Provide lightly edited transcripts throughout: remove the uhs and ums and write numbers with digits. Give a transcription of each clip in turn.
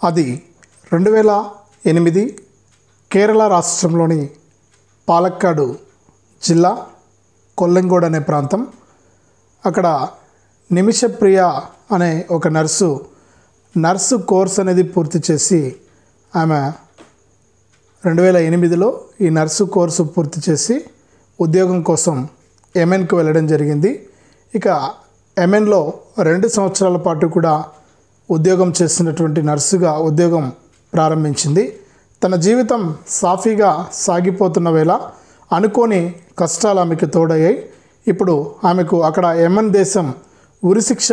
అది 2008 కేరళ రాష్ట్రంలోని పాలక్కాడు జిల్లా కొల్లెంగోడ్ అనే ప్రాంతం. అక్కడ నిమిషప్రియ అనే ఒక నర్సు కోర్స్ అనేది పూర్తి చేసి ఆమె 2008లో ఈ నర్సు కోర్సు పూర్తి చేసి ఉద్యోగం కోసం యెమెన్కు వెళ్ళడం జరిగింది. ఇక యెమెన్లో 2 సంవత్సరాల పాటు కూడా ఉద్యోగం చేస్తున్నటువంటి నర్సుగా ఉద్యోగం ప్రారంభించింది. తన జీవితం సాఫీగా సాగిపోతున్న వేళ అనుకోని కష్టాలు ఆమెకు తోడయ్యాయి. ఇప్పుడు ఆమెకు అక్కడ యెమెన్ దేశం ఉరిశిక్ష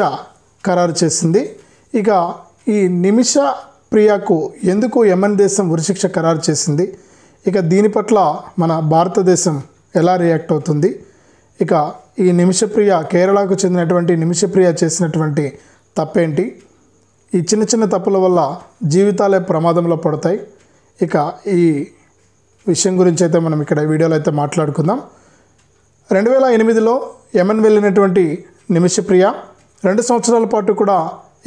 ఖరారు చేసింది. ఇక ఈ నిమిష ప్రియకు ఎందుకు యెమెన్ దేశం ఉరిశిక్ష ఖరారు చేసింది, ఇక దీని పట్ల మన భారతదేశం ఎలా రియాక్ట్ అవుతుంది, ఇక ఈ నిమిషప్రియ కేరళకు చెందినటువంటి నిమిషప్రియ చేసినటువంటి తప్పేంటి, ఈ చిన్న చిన్న తప్పుల వల్ల జీవితాలే ప్రమాదంలో పడతాయి. ఇక ఈ విషయం గురించి అయితే మనం ఇక్కడ వీడియోలో అయితే మాట్లాడుకుందాం. 2008లో యెమెన్ వెళ్ళినటువంటి నిమిషప్రియ 2 సంవత్సరాల పాటు కూడా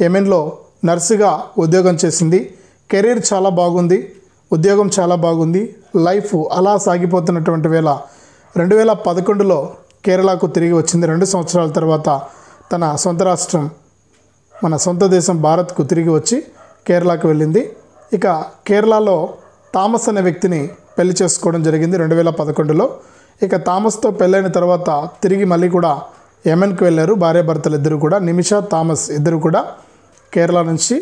యెమెన్లో నర్సుగా ఉద్యోగం చేసింది. కెరీర్ చాలా బాగుంది, ఉద్యోగం చాలా బాగుంది, లైఫ్ అలా సాగిపోతున్నటువంటి వేళ 2011లో కేరళకు తిరిగి వచ్చింది. 2 సంవత్సరాల తర్వాత తన సొంత రాష్ట్రం మన సొంత దేశం భారత్కు తిరిగి వచ్చి కేరళకు వెళ్ళింది. ఇక కేరళలో థామస్ అనే వ్యక్తిని పెళ్లి చేసుకోవడం జరిగింది 2011లో. ఇక థామస్తో పెళ్ళైన తర్వాత తిరిగి మళ్ళీ కూడా యెమెన్కి వెళ్ళారు. భార్యాభర్తలు ఇద్దరు కూడా, నిమిష థామస్ ఇద్దరు కూడా కేరళ నుంచి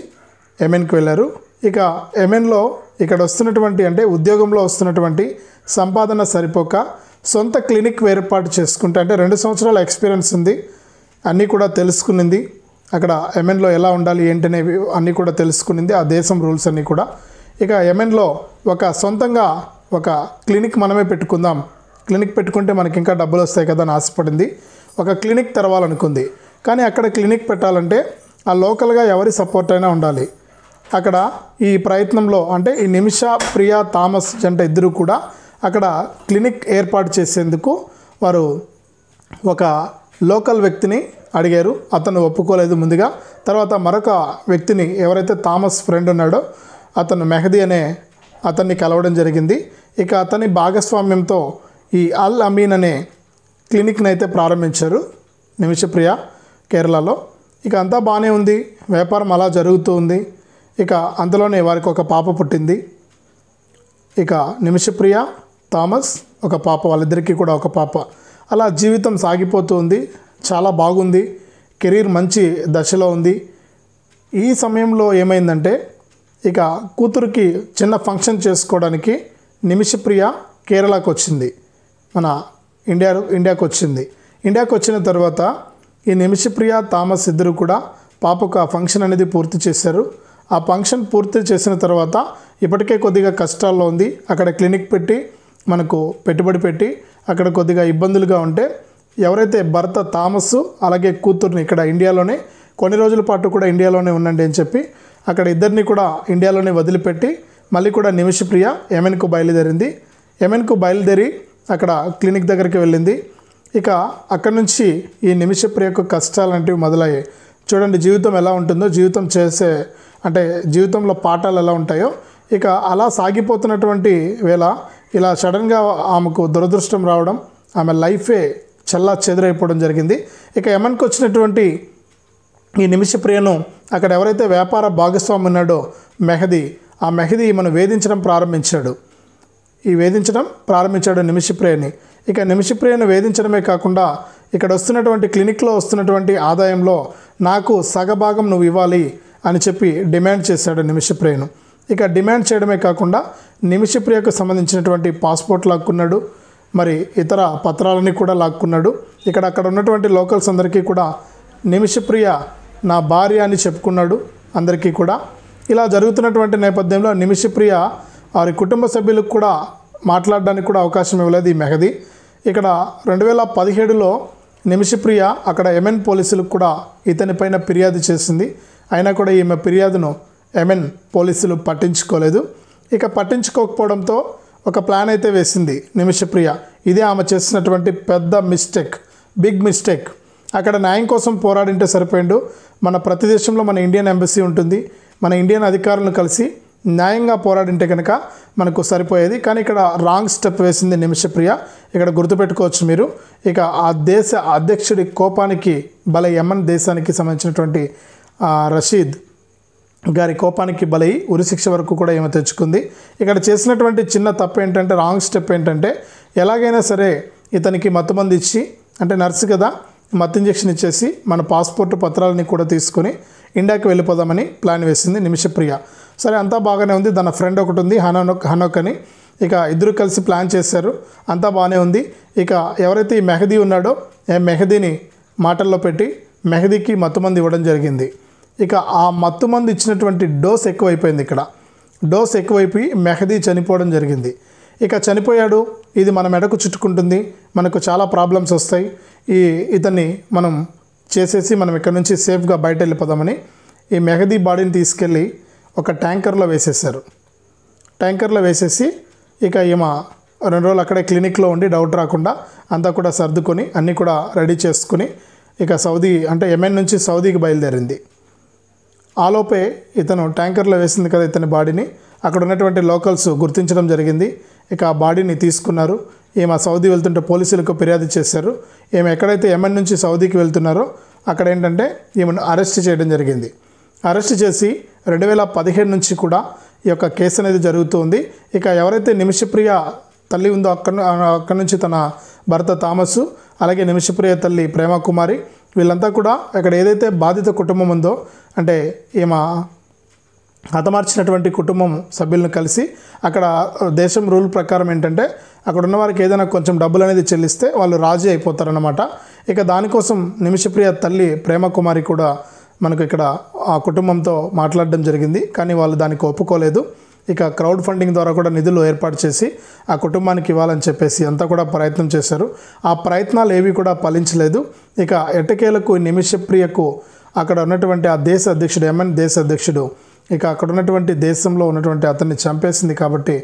యెమెన్కి వెళ్ళారు. ఇక యెమెన్లో ఇక్కడ వస్తున్నటువంటి అంటే ఉద్యోగంలో వస్తున్నటువంటి సంపాదన సరిపోక సొంత క్లినిక్ ఏర్పాటు చేసుకుంటే, అంటే 2 సంవత్సరాల ఎక్స్పీరియన్స్ ఉంది, అన్నీ కూడా తెలుసుకునింది. అక్కడ యెమెన్లో ఎలా ఉండాలి ఏంటనేవి అన్నీ కూడా తెలుసుకునింది, ఆ దేశం రూల్స్ అన్నీ కూడా. ఇక యెమెన్లో సొంతంగా ఒక క్లినిక్ మనమే పెట్టుకుందాం, క్లినిక్ పెట్టుకుంటే మనకి ఇంకా డబ్బులు వస్తాయి కదా అని ఆశపడింది. ఒక క్లినిక్ తెరవాలనుకుంది. కానీ అక్కడ క్లినిక్ పెట్టాలంటే ఆ లోకల్గా ఎవరి సపోర్ట్ అయినా ఉండాలి. అక్కడ ఈ ప్రయత్నంలో అంటే ఈ నిమిష ప్రియ థామస్ జంట ఇద్దరు కూడా అక్కడ క్లినిక్ ఏర్పాటు చేసేందుకు వారు ఒక లోకల్ వ్యక్తిని అడిగారు. అతను ఒప్పుకోలేదు ముందుగా. తర్వాత మరొక వ్యక్తిని, ఎవరైతే థామస్ ఫ్రెండ్ ఉన్నాడో అతను మెహదీ అనే అతన్ని కలవడం జరిగింది. ఇక అతని భాగస్వామ్యంతో ఈ అల్ అమీన్ అనే క్లినిక్ని అయితే ప్రారంభించారు నిమిషప్రియ కేరళలో. ఇక అంతా బాగానే ఉంది, వ్యాపారం అలా జరుగుతూ ఉంది. ఇక అంతలోనే వారికి ఒక పాప పుట్టింది. ఇక నిమిషప్రియ థామస్ ఒక పాప, వాళ్ళిద్దరికీ కూడా ఒక పాప. అలా జీవితం సాగిపోతూ ఉంది, చాలా బాగుంది, కెరీర్ మంచి దశలో ఉంది. ఈ సమయంలో ఏమైందంటే ఇక కూతురికి చిన్న ఫంక్షన్ చేసుకోవడానికి నిమిషప్రియ కేరళకు వచ్చింది, మన ఇండియాకు వచ్చింది. ఇండియాకు వచ్చిన తర్వాత ఈ నిమిషప్రియ థామస్ ఇద్దరు కూడా పాపకు ఆ ఫంక్షన్ అనేది పూర్తి చేశారు. ఆ ఫంక్షన్ పూర్తి చేసిన తర్వాత ఇప్పటికే కొద్దిగా కష్టాల్లో ఉంది. అక్కడ క్లినిక్ పెట్టి మనకు పెట్టుబడి పెట్టి అక్కడ కొద్దిగా ఇబ్బందులుగా ఉంటే ఎవరైతే భర్త థామస్ అలాగే కూతుర్ని ఇక్కడ ఇండియాలోనే కొన్ని రోజుల పాటు కూడా ఇండియాలోనే ఉండండి అని చెప్పి అక్కడ ఇద్దరిని కూడా ఇండియాలోనే వదిలిపెట్టి మళ్ళీ కూడా నిమిషప్రియ యెమెన్కు బయలుదేరింది. యెమెన్కు బయలుదేరి అక్కడ క్లినిక్ దగ్గరికి వెళ్ళింది. ఇక అక్కడ నుంచి ఈ నిమిషప్రియకు కష్టాలు అనేవి మొదలయ్యాయి. చూడండి జీవితం ఎలా ఉంటుందో, జీవితంలో పాఠాలు ఎలా ఉంటాయో. ఇక అలా సాగిపోతున్నటువంటి వేళ ఇలా సడన్గా ఆమెకు దురదృష్టం రావడం, ఆమె లైఫే చల్లా చెదరైపోవడం జరిగింది. ఇక యెమెన్కి వచ్చినటువంటి ఈ నిమిషప్రియను అక్కడ ఎవరైతే వ్యాపార భాగస్వామి ఉన్నాడో మెహదీ, ఆ మెహదీ ఈమెను వేధించడం ప్రారంభించాడు నిమిషప్రియని. ఇక నిమిషప్రియను వేధించడమే కాకుండా ఇక్కడ వస్తున్నటువంటి క్లినిక్లో వస్తున్నటువంటి ఆదాయంలో నాకు సగభాగం నువ్వు ఇవ్వాలి అని చెప్పి డిమాండ్ చేశాడు నిమిషప్రియను. ఇక డిమాండ్ చేయడమే కాకుండా నిమిషప్రియకు సంబంధించినటువంటి పాస్పోర్ట్ లాక్కున్నాడు, మరి ఇతర పత్రాలని కూడా లాక్కున్నాడు. అక్కడ ఉన్నటువంటి లోకల్స్ అందరికీ కూడా నిమిషప్రియ నా భార్య అని చెప్పుకున్నాడు అందరికీ కూడా. ఇలా జరుగుతున్నటువంటి నేపథ్యంలో నిమిషప్రియ వారి కుటుంబ సభ్యులకు కూడా మాట్లాడడానికి కూడా అవకాశం ఇవ్వలేదు ఈ మెహదీ. ఇక్కడ 2017లో నిమిషప్రియ అక్కడ యెమెన్ పోలీసులకు కూడా ఇతనిపైన ఫిర్యాదు చేసింది. అయినా కూడా ఈమె ఫిర్యాదును యెమెన్ పోలీసులు పట్టించుకోలేదు. ఇక పట్టించుకోకపోవడంతో ఒక ప్లాన్ అయితే వేసింది నిమిషప్రియ. ఇదే ఆమె చేసినటువంటి పెద్ద బిగ్ మిస్టేక్. అక్కడ న్యాయం కోసం పోరాడింటే సరిపోయిండు. మన ప్రతి దేశంలో మన ఇండియన్ ఎంబసీ ఉంటుంది, మన ఇండియన్ అధికారులను కలిసి న్యాయంగా పోరాడింటే కనుక మనకు సరిపోయేది. కానీ ఇక్కడ రాంగ్ స్టెప్ వేసింది నిమిషప్రియ. ఇక్కడ గుర్తుపెట్టుకోవచ్చు మీరు. ఇక ఆ దేశ అధ్యక్షుడి కోపానికి బలై యెమెన్ దేశానికి సంబంధించినటువంటి రషీద్ గారి కోపానికి బలై ఉరిశిక్ష వరకు కూడా ఏమో తెచ్చుకుంది. ఇక్కడ చేసినటువంటి చిన్న తప్పు ఏంటంటే, రాంగ్ స్టెప్ ఏంటంటే, ఎలాగైనా సరే ఇతనికి మత్తుమంది ఇచ్చి, అంటే నర్సు కదా, మత్తు ఇంజెక్షన్ ఇచ్చేసి మన పాస్పోర్ట్ పత్రాలని కూడా తీసుకొని ఇండియాకి వెళ్ళిపోదామని ప్లాన్ వేసింది నిమిషప్రియ. సరే, అంతా బాగానే ఉంది. తన ఫ్రెండ్ ఒకటి ఉంది, హనోక్ అని. ఇక ఇద్దరు కలిసి ప్లాన్ చేశారు, అంతా బాగానే ఉంది. ఇక ఎవరైతే ఈ మెహదీ ఉన్నాడో మెహదీని మాటల్లో పెట్టి మెహదీకి మత్తుమంది ఇవ్వడం జరిగింది. ఇక ఆ మత్తుమంది ఇచ్చినటువంటి డోస్ ఎక్కువైపోయింది. ఇక్కడ డోస్ ఎక్కువైపోయి మెహదీ చనిపోవడం జరిగింది. ఇక చనిపోయాడు, ఇది మన మెడకు చుట్టుకుంటుంది, మనకు చాలా ప్రాబ్లమ్స్ వస్తాయి, ఇతన్ని మనం చేసేసి మనం ఇక్కడ నుంచి సేఫ్గా బయట వెళ్ళిపోదామని ఈ మెహదీ బాడీని తీసుకెళ్ళి ఒక ట్యాంకర్లో వేసేసారు. ట్యాంకర్లో వేసేసి ఇక ఈమె 2 రోజులు అక్కడే క్లినిక్లో ఉండి డౌట్ రాకుండా అంతా కూడా సర్దుకొని అన్నీ కూడా రెడీ చేసుకుని ఇక సౌదీ, అంటే యెమెన్ నుంచి సౌదీకి బయలుదేరింది. ఆలోపే ఇతను ట్యాంకర్లో వేసింది కదా ఇతని బాడీని, అక్కడ ఉన్నటువంటి లోకల్స్ గుర్తించడం జరిగింది. ఇక ఆ బాడీని తీసుకున్నారు. ఈమె సౌదీ వెళ్తుంటే పోలీసులకు ఫిర్యాదు చేశారు. ఈమె ఎక్కడైతే యెమెన్ నుంచి సౌదీకి వెళ్తున్నారో అక్కడ ఏంటంటే ఈమెను అరెస్ట్ చేయడం జరిగింది. అరెస్ట్ చేసి 2015 నుంచి కూడా ఈ యొక్క కేసు అనేది జరుగుతుంది. ఇక ఎవరైతే నిమిషప్రియ తల్లి ఉందో అక్కడి నుంచి తన భర్త థామస్, అలాగే నిమిషప్రియ తల్లి ప్రేమకుమారి, వీళ్ళంతా కూడా ఇక్కడ ఏదైతే బాధిత కుటుంబం ఉందో, అంటే ఈమె హతమార్చినటువంటి కుటుంబం సభ్యులను కలిసి అక్కడ దేశం రూల్ ప్రకారం ఏంటంటే అక్కడ ఉన్న వారికి ఏదైనా కొంచెం డబ్బులు అనేది చెల్లిస్తే వాళ్ళు రాజీ అయిపోతారన్నమాట. ఇక దానికోసం నిమిషప్రియ తల్లి ప్రేమకుమారి కూడా మనకు ఇక్కడ ఆ కుటుంబంతో మాట్లాడడం జరిగింది. కానీ వాళ్ళు దానికి ఒప్పుకోలేదు. ఇక క్రౌడ్ ఫండింగ్ ద్వారా కూడా నిధులు ఏర్పాటు చేసి ఆ కుటుంబానికి ఇవ్వాలని చెప్పేసి అంతా కూడా ప్రయత్నం చేశారు. ఆ ప్రయత్నాలు ఏవి కూడా ఫలించలేదు. ఇక ఎట్టకేలకు నిమిషప్రియకు అక్కడ ఉన్నటువంటి ఆ దేశ అధ్యక్షుడు, యెమెన్ దేశ అధ్యక్షుడు, ఇక అక్కడ ఉన్నటువంటి దేశంలో ఉన్నటువంటి అతన్ని చంపేసింది. కాబట్టి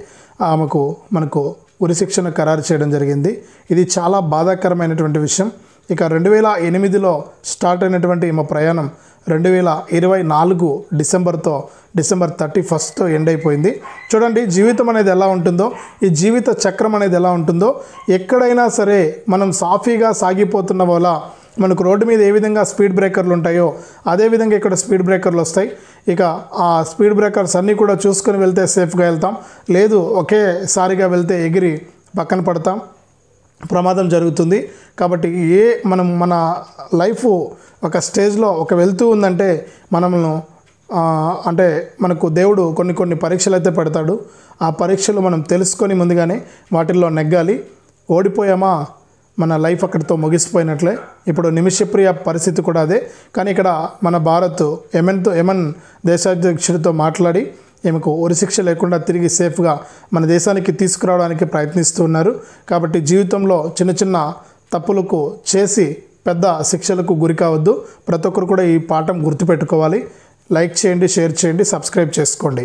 మనకు ఉరిశిక్షను ఖరారు చేయడం జరిగింది. ఇది చాలా బాధాకరమైనటువంటి విషయం. ఇక 2008లో స్టార్ట్ అయినటువంటి ఈమె ప్రయాణం 2024 డిసెంబర్ 31తో ఎండ్ అయిపోయింది. చూడండి జీవితం అనేది ఎలా ఉంటుందో, ఈ జీవిత చక్రం అనేది ఎలా ఉంటుందో. ఎక్కడైనా సరే మనం సాఫీగా సాగిపోతున్న వల్ల మనకు రోడ్డు మీద ఏ విధంగా స్పీడ్ బ్రేకర్లు ఉంటాయో అదేవిధంగా ఇక్కడ స్పీడ్ బ్రేకర్లు వస్తాయి. ఇక ఆ స్పీడ్ బ్రేకర్స్ అన్నీ కూడా చూసుకొని వెళ్తే సేఫ్గా వెళ్తాం, లేదు ఒకేసారిగా వెళ్తే ఎగిరి పక్కన పడతాం, ప్రమాదం జరుగుతుంది. కాబట్టి మన లైఫ్ ఒక స్టేజ్లో వెళ్తూ ఉందంటే అంటే మనకు దేవుడు కొన్ని పరీక్షలు అయితే పెడతాడు. ఆ పరీక్షలు మనం తెలుసుకొని ముందుగానే వాటిల్లో నెగ్గాలి. ఓడిపోయామా మన లైఫ్ అక్కడితో ముగిసిపోయినట్లే. ఇప్పుడు నిమిషప్రియ పరిస్థితి కూడా అదే. కానీ ఇక్కడ మన భారత్ యెమెన్ దేశాధ్యక్షుడితో మాట్లాడి ఈమెకు ఉరిశిక్ష లేకుండా తిరిగి సేఫ్గా మన దేశానికి తీసుకురావడానికి ప్రయత్నిస్తున్నారు. కాబట్టి జీవితంలో చిన్న తప్పులకు చేసి పెద్ద శిక్షలకు గురి కావద్దు. ప్రతి ఒక్కరు కూడా ఈ పాఠం గుర్తుపెట్టుకోవాలి. లైక్ చేయండి, షేర్ చేయండి, సబ్స్క్రైబ్ చేసుకోండి.